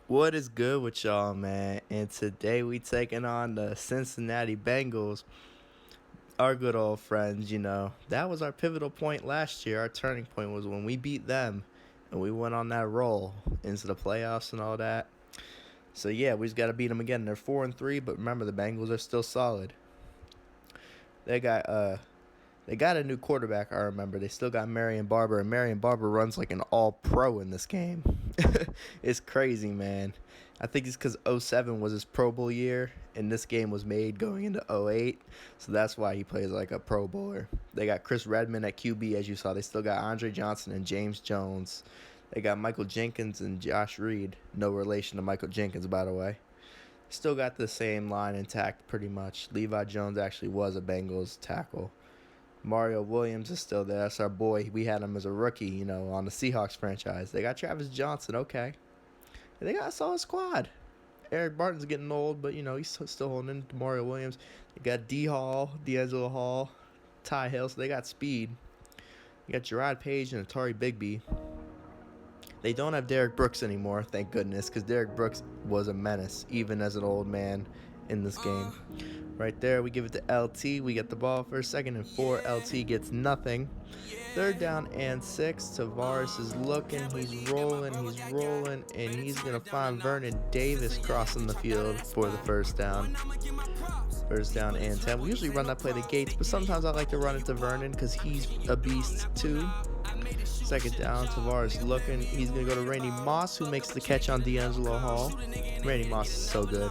What is good with y'all, man? And today we taking on the Cincinnati Bengals, our good old friends. That was our pivotal point last year. Our turning point was when we beat them, and we went on that roll into the playoffs and all that. So yeah, we just got to beat them again. They're 4-3, but remember the Bengals are still solid. They got they got a new quarterback. I remember they still got Marion Barber, and Marion Barber runs like an all-pro in this game. It's crazy, man. I think it's because '07 was his Pro Bowl year, and this game was made going into '08, so that's why he plays like a Pro Bowler. They got Chris Redman at QB, as you saw. They still got Andre Johnson and James Jones. They got Michael Jenkins and Josh Reed. No relation to Michael Jenkins, by the way. Still got the same line intact, pretty much. Levi Jones actually was a Bengals tackle. Mario Williams is still there. That's our boy. We had him as a rookie, on the Seahawks franchise. They got Travis Johnson, okay. And they got a solid squad. Eric Barton's getting old, but, he's still holding in to Mario Williams. They got D. Hall, D'Angelo Hall, Ty Hill, so they got speed. You got Gerard Page and Atari Bigby. They don't have Derek Brooks anymore, thank goodness, because Derek Brooks was a menace, even as an old man in this game. Right there, we give it to LT. We get the ball first, 2nd and 4. LT gets nothing. 3rd down and 6. Tavares is looking. He's rolling, and he's going to find Vernon Davis crossing the field for the first down. 1st down and 10. We usually run that play to Gates, but sometimes I like to run it to Vernon because he's a beast too. 2nd down, Tavares looking. He's going to go to Randy Moss, who makes the catch on D'Angelo Hall. Randy Moss is so good.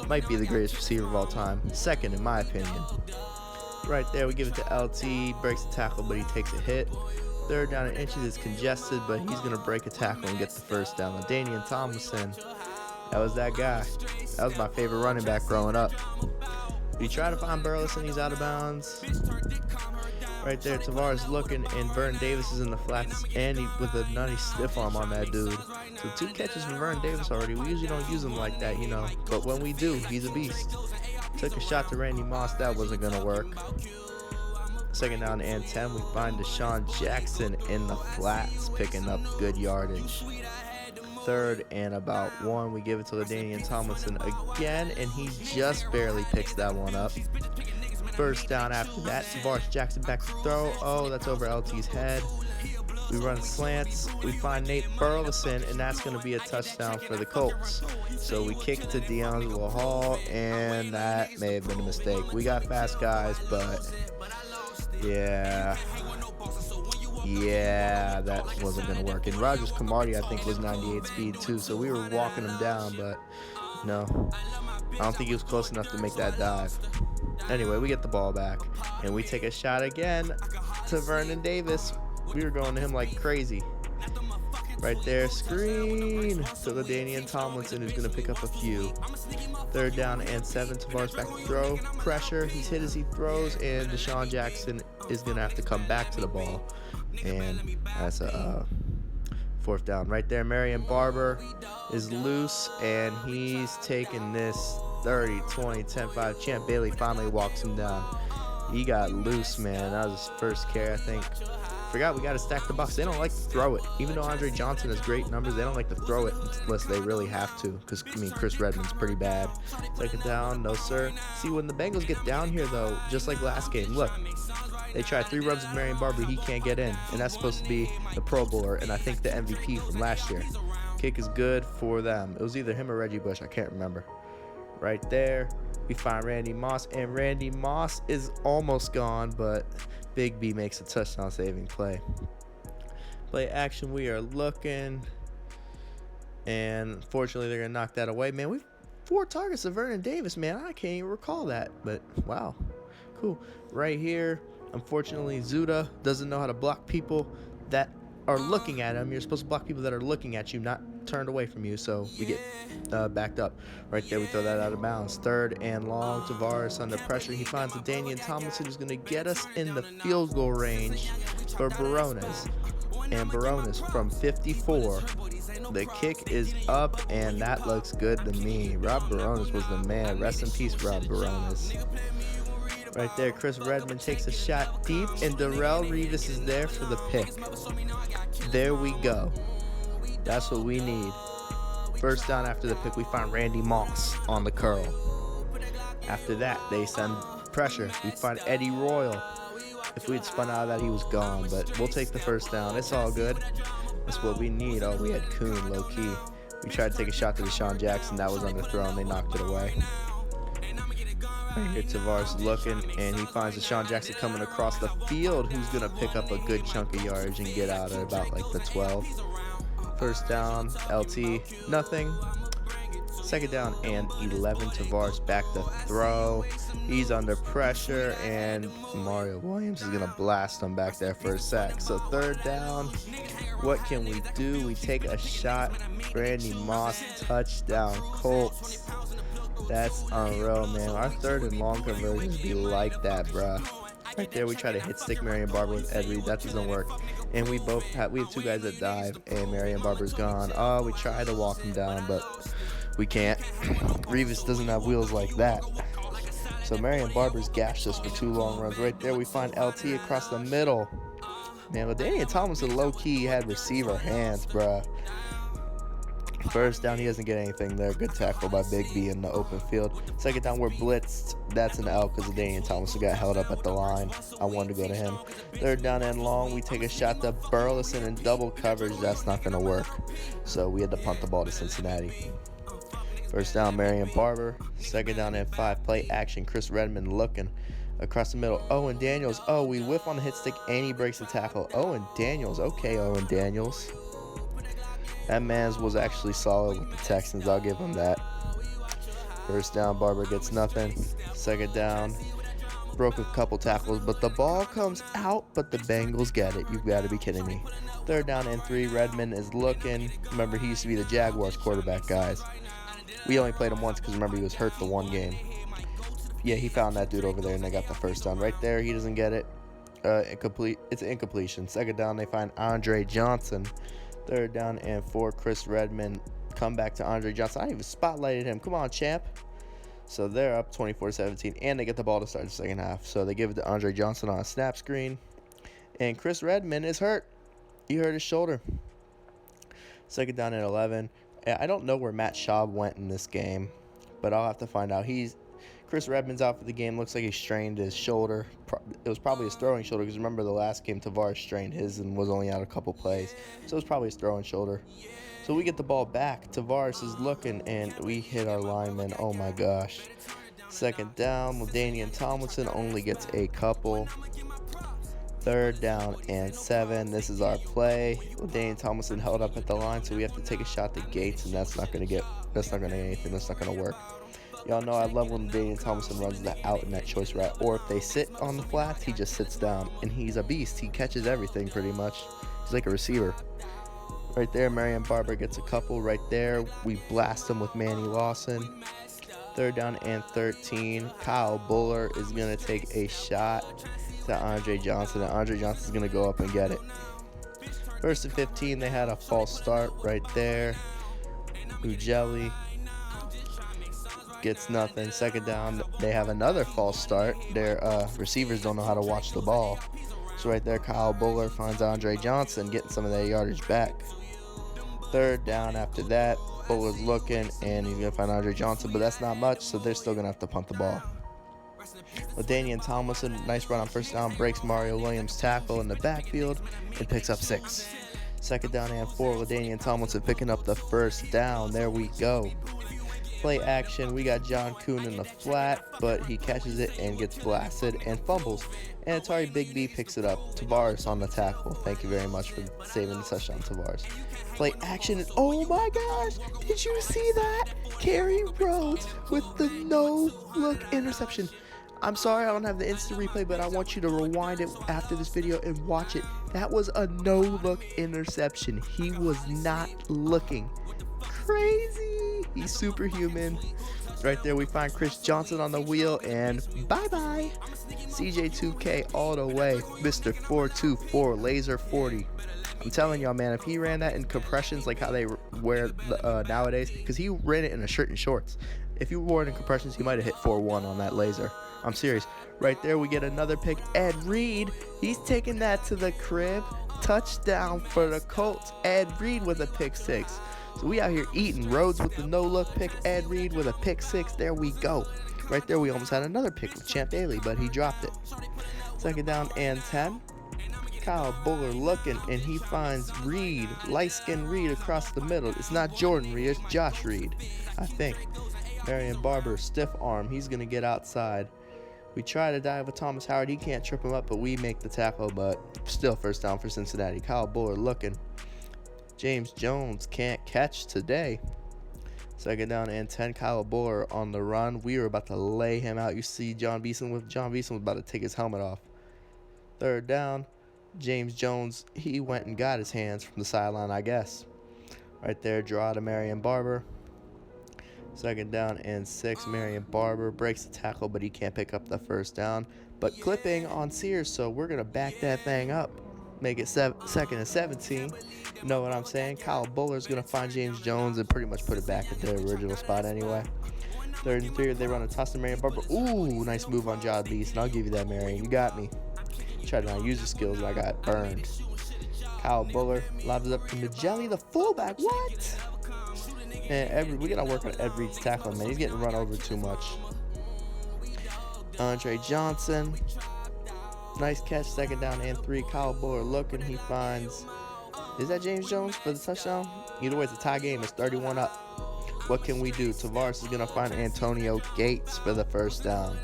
Might be the greatest receiver of all time. 2nd, in my opinion. Right there, we give it to LT. Breaks the tackle, but he takes a hit. 3rd down and inches is congested, but he's going to break a tackle and get the first down. LaDainian Tomlinson. That was that guy. That was my favorite running back growing up. We try to find Burleson. He's out of bounds. Right there, Tavares looking, and Vernon Davis is in the flats, and he with a nutty stiff arm on that dude. So 2 catches for Vernon Davis already. We usually don't use him like that, but when we do, he's a beast. Took a shot to Randy Moss. That wasn't going to work. 2nd down and 10. We find Deshaun Jackson in the flats, picking up good yardage. 3rd and about 1. We give it to LaDainian Tomlinson again, and he just barely picks that one up. 1st down after that. Tavares Jackson back to throw. Oh, that's over LT's head. We run slants. We find Nate Burleson, and that's going to be a touchdown for the Colts. So we kick to D'Angelo Hall, and that may have been a mistake. We got fast guys, but yeah, that wasn't going to work. And Rogers Camardi, I think, was 98 speed too, so we were walking him down, but no. I don't think he was close enough to make that dive. Anyway, we get the ball back, and we take a shot again to Vernon Davis. We were going to him like crazy. Right there, screen to LaDainian Tomlinson, who's going to pick up a few. 3rd down and 7. Tavares back to throw. Pressure. He's hit as he throws, and Deshaun Jackson is going to have to come back to the ball. And that's a 4th down. Right there, Marion Barber is loose, and he's taking this 30, 20, 10, 5. Champ Bailey finally walks him down. He got loose, man. That was his first carry, I think. Forgot we got to stack the box. They don't like to throw it. Even though Andre Johnson has great numbers, they don't like to throw it unless they really have to. Because, Chris Redman's pretty bad. Take it down. No, sir. See, when the Bengals get down here, though, just like last game, look. They tried 3 runs with Marion Barber. He can't get in. And that's supposed to be the Pro Bowler and I think the MVP from last year. Kick is good for them. It was either him or Reggie Bush. I can't remember. Right there, we find Randy Moss. And Randy Moss is almost gone, but Big B makes a touchdown saving play. Play action, we are looking. And unfortunately, they're going to knock that away. Man, we've 4 targets of Vernon Davis, man. I can't even recall that. But, wow. Cool. Right here, unfortunately, Zuda doesn't know how to block people that are looking at him. You're supposed to block people that are looking at you, not turned away from you. So we get backed up. Right there, we throw that out of bounds. 3rd and long. Tavares under pressure. He finds LaDainian Tomlinson, who's going to get us in the field goal range for Barones. And Barones from 54. The kick is up, and that looks good to me. Rob Barones was the man. Rest in peace, Rob Barones. Right there, Chris Redman takes a shot deep, and Darrell Revis is there for the pick. There we go. That's what we need. First down after the pick, we find Randy Moss on the curl. After that, they send pressure. We find Eddie Royal. If we'd spun out of that, he was gone, but we'll take the first down. It's all good. That's what we need. Oh, we had Kuhn low-key. We tried to take a shot to Deshaun Jackson. That was underthrown. They knocked it away. Right here, Tavares looking, and he finds Deshaun Jackson coming across the field, who's going to pick up a good chunk of yardage and get out at about like the 12. First down, LT, nothing. Second down and 11. Tavares back to throw. He's under pressure, and Mario Williams is going to blast him back there for a sack. So third down, what can we do? We take a shot. Randy Moss, touchdown, Colts. That's unreal, man. Our third and long conversions be like that, bruh. Right there, we try to hit stick Marion Barber with Ed Reed. That doesn't work. And we have two guys that dive, and Marion Barber's gone. Oh, we try to walk him down, but we can't. Revis doesn't have wheels like that. So Marion Barber's gashed us for 2 long runs. Right there, we find LT across the middle. Man, but Daniel Tomlinson low-key had receiver hands, bruh. First down, he doesn't get anything there. Good tackle by Big B in the open field. Second down, we're blitzed. That's an L because Daniel Tomlinson got held up at the line. I wanted to go to him. Third down and long, we take a shot to Burleson in double coverage. That's not going to work. So we had to punt the ball to Cincinnati. First down, Marion Barber. Second down and 5. Play action. Chris Redmond looking across the middle. Owen Daniels. Oh, we whiff on the hit stick and he breaks the tackle. Owen Daniels. Okay, Owen Daniels. That man's was actually solid with the Texans. I'll give him that. First down, Barber gets nothing. Second down, broke a couple tackles, but the ball comes out, but the Bengals get it. You've got to be kidding me. Third down and 3. Redmond is looking. Remember, he used to be the Jaguars quarterback, guys. We only played him once because, remember, he was hurt the one game. Yeah, he found that dude over there, and they got the first down. Right there, he doesn't get it. Incomplete. It's an incompletion. Second down, they find Andre Johnson. Third down and 4. Chris Redmond. Come back to Andre Johnson. I even spotlighted him. Come on, champ. So they're up 24-17, and they get the ball to start the second half. So they give it to Andre Johnson on a snap screen. And Chris Redmond is hurt. He hurt his shoulder. Second down and 11. I don't know where Matt Schaub went in this game, but I'll have to find out. Chris Redmond's out for the game. Looks like he strained his shoulder. It was probably his throwing shoulder because remember the last game Tavares strained his and was only out a couple plays. So it was probably his throwing shoulder. So we get the ball back. Tavares is looking and we hit our lineman. Oh my gosh. Second down. LaDainian Tomlinson only gets a couple. Third down and 7. This is our play. LaDainian Tomlinson held up at the line, so we have to take a shot to Gates, and that's not gonna get anything. That's not gonna work. Y'all know I love when Daniel Tomlinson runs that out in that choice route. Or if they sit on the flats, he just sits down. And he's a beast. He catches everything pretty much. He's like a receiver. Right there, Marion Barber gets a couple right there. We blast him with Manny Lawson. Third down and 13. Kyle Buller is going to take a shot to Andre Johnson. And Andre Johnson's going to go up and get it. First and 15, they had a false start right there. Ujeli gets nothing. Second down, they have another false start. Their receivers don't know how to watch the ball. So right there, Kyle Buller finds Andre Johnson getting some of that yardage back. Third down after that, Buller's looking, and he's going to find Andre Johnson, but that's not much, so they're still going to have to punt the ball. LaDainian Tomlinson, nice run on first down, breaks Mario Williams' tackle in the backfield and picks up 6. Second down and 4, LaDainian Tomlinson picking up the first down. There we go. Play action. We got John Kuhn in the flat, but he catches it and gets blasted and fumbles. And Atari Big B picks it up. Tavares on the tackle. Thank you very much for saving the touchdown, Tavares. Play action. And oh my gosh, did you see that? Kerry Rhodes with the no-look interception. I'm sorry I don't have the instant replay, but I want you to rewind it after this video and watch it. That was a no-look interception. He was not looking. Crazy. He's superhuman. Right there we find Chris Johnson on the wheel, and bye-bye. CJ2K all the way. Mr. 424 Laser 40. I'm telling y'all, man, if he ran that in compressions like how they wear nowadays, because he ran it in a shirt and shorts. If you wore it in compressions, he might have hit 4-1 on that laser. I'm serious. Right there, we get another pick. Ed Reed, he's taking that to the crib. Touchdown for the Colts. Ed Reed with a pick 6. So we out here eating. Rhodes with the no-look pick. Ed Reed with a pick six. There we go. Right there, we almost had another pick with Champ Bailey, but he dropped it. Second down and 10. Kyle Buller looking, and he finds Reed, light-skinned Reed across the middle. It's not Jordan Reed, it's Josh Reed, I think. Marion Barber, stiff arm. He's going to get outside. We try to dive with Thomas Howard. He can't trip him up, but we make the tackle, but still first down for Cincinnati. Kyle Buller looking. James Jones can't catch today. Second down and 10. Kyle Buller on the run. We were about to lay him out. You see John Beeson was about to take his helmet off. Third down. James Jones, he went and got his hands from the sideline, I guess. Right there, draw to Marion Barber. Second down and 6. Marion Barber breaks the tackle, but he can't pick up the first down. But clipping on Sears, so we're going to back that thing up. Make it second and 17. You know what I'm saying? Kyle Buller's going to find James Jones and pretty much put it back at their original spot anyway. Third and 3, they run a toss to Marion Barber. Ooh, nice move on John Beeson. I'll give you that, Marion. You got me. Tried to not use the skills, but I got burned. Kyle Buller lobs it up to Majelli, the fullback. What? And we got to work on Ed Reed's tackling, man. He's getting run over too much. Andre Johnson. Nice catch, second down and 3. Kyle Buller looking. He finds, is that James Jones for the touchdown? Either way, it's a tie game. It's 31 up. What can we do? Tavares is going to find Antonio Gates for the first down.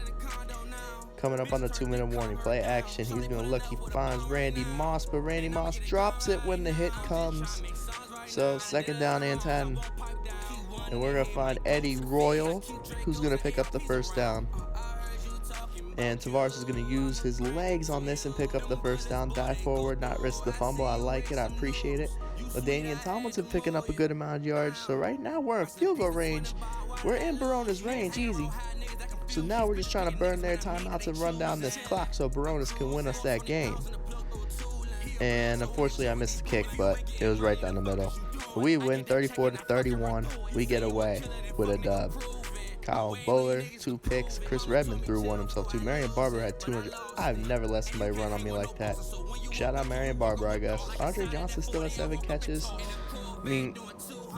Coming up on the 2-minute warning. Play action. He's going to look. He finds Randy Moss, but Randy Moss drops it when the hit comes. So, second down and 10. And we're going to find Eddie Royal, who's going to pick up the first down. And Tavares is going to use his legs on this and pick up the first down. Dive forward, not risk the fumble. I like it. I appreciate it. LaDainian Tomlinson picking up a good amount of yards. So right now we're in field goal range. We're in Barona's range. Easy. So now we're just trying to burn their timeouts and run down this clock so Baronas can win us that game. And unfortunately I missed the kick, but it was right down the middle. We win 34-31. We get away with a dub. Kyle Buller, 2 picks. Chris Redmond threw one himself too. Marion Barber had 200. I've never let somebody run on me like that. Shout out Marion Barber, I guess. Andre Johnson still has 7 catches. I mean,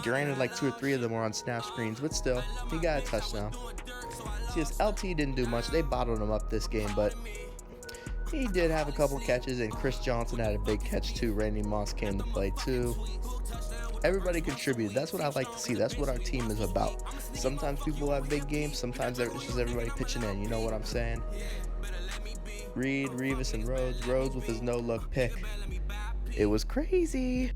granted, like 2 or 3 of them were on snap screens, but still, he got a touchdown. See, his LT didn't do much. They bottled him up this game, but he did have a couple catches, and Chris Johnson had a big catch too. Randy Moss came to play too. Everybody contributed. That's what I like to see. That's what our team is about. Sometimes people have big games. Sometimes it's just everybody pitching in. You know what I'm saying? Reed, Revis, and Rhodes. Rhodes with his no-look pick. It was crazy.